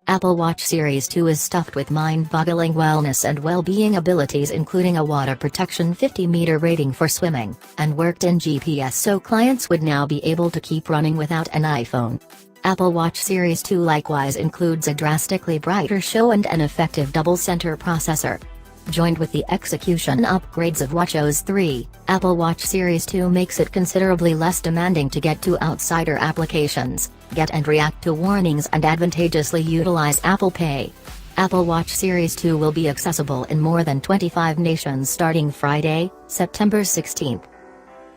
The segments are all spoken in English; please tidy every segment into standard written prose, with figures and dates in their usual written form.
Apple Watch Series 2 is stuffed with mind-boggling wellness and well-being abilities, including a water protection 50-meter rating for swimming, and worked-in GPS so clients would now be able to keep running without an iPhone. Apple Watch Series 2 likewise includes a drastically brighter show and an effective double-center processor. Joined with the execution upgrades of watchOS 3, Apple Watch Series 2 makes it considerably less demanding to get to outsider applications, get and react to warnings, and advantageously utilize Apple Pay. Apple Watch Series 2 will be accessible in more than 25 nations starting Friday, September 16.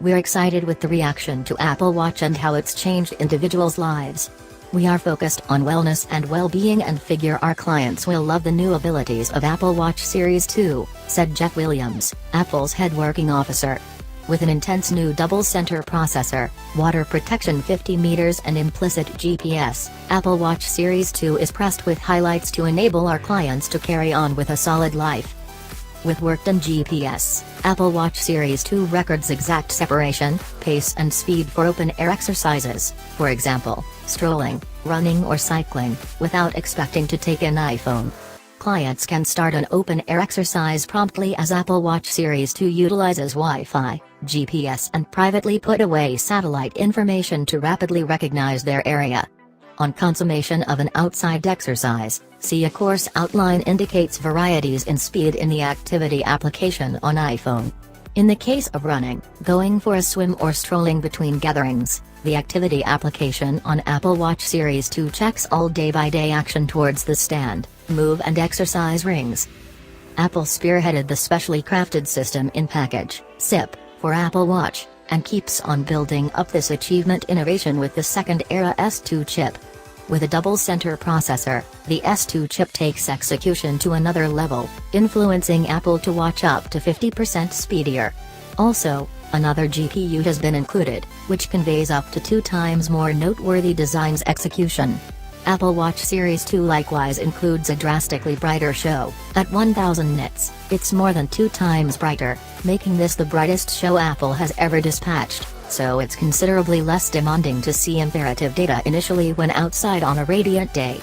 We're excited with the reaction to Apple Watch and how it's changed individuals' lives. We are focused on wellness and well-being and figure our clients will love the new abilities of Apple Watch Series 2, said Jeff Williams, Apple's head working officer. With an intense new double-center processor, water protection 50 meters and implicit GPS, Apple Watch Series 2 is pressed with highlights to enable our clients to carry on with a solid life. With worked-in GPS, Apple Watch Series 2 records exact separation, pace and speed for open-air exercises, for example, strolling, running or cycling, without expecting to take an iPhone. Clients can start an open-air exercise promptly as Apple Watch Series 2 utilizes Wi-Fi, GPS and privately put away satellite information to rapidly recognize their area. On consummation of an outside exercise, see a course outline indicates varieties in speed in the activity application on iPhone. In the case of running, going for a swim or strolling between gatherings, the activity application on Apple Watch Series 2 checks all day-by-day action towards the stand, move and exercise rings. Apple spearheaded the specially crafted System in Package (SIP) for Apple Watch, and keeps on building up this achievement innovation with the second-era S2 chip. With a double-center processor, the S2 chip takes execution to another level, influencing Apple to watch up to 50% speedier. Also, another GPU has been included, which conveys up to 2 times more noteworthy designs execution. Apple Watch Series 2 likewise includes a drastically brighter show. At 1000 nits, it's more than 2 times brighter, making this the brightest show Apple has ever dispatched, so it's considerably less demanding to see imperative data initially when outside on a radiant day.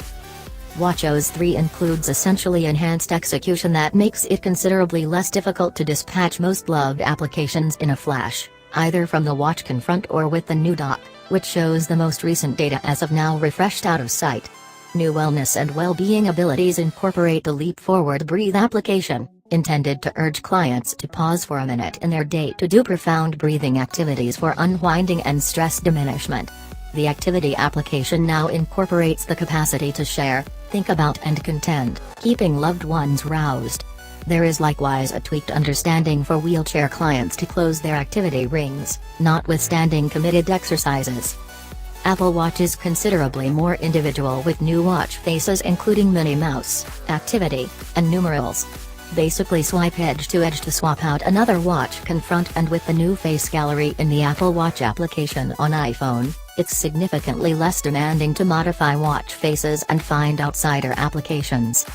watchOS 3 includes essentially enhanced execution that makes it considerably less difficult to dispatch most loved applications in a flash, either from the watch confront or with the new dock, which shows the most recent data as of now refreshed out of sight. New wellness and well-being abilities incorporate the Leap Forward Breathe application, intended to urge clients to pause for a minute in their day to do profound breathing activities for unwinding and stress diminishment. The activity application now incorporates the capacity to share, think about and contend, keeping loved ones roused. There is likewise a tweaked understanding for wheelchair clients to close their activity rings, notwithstanding committed exercises. Apple Watch is considerably more individual with new watch faces including Minnie Mouse, Activity, and numerals. Basically swipe edge to swap out another watch confront, and with the new face gallery in the Apple Watch application on iPhone, it's significantly less demanding to modify watch faces and find outsider applications.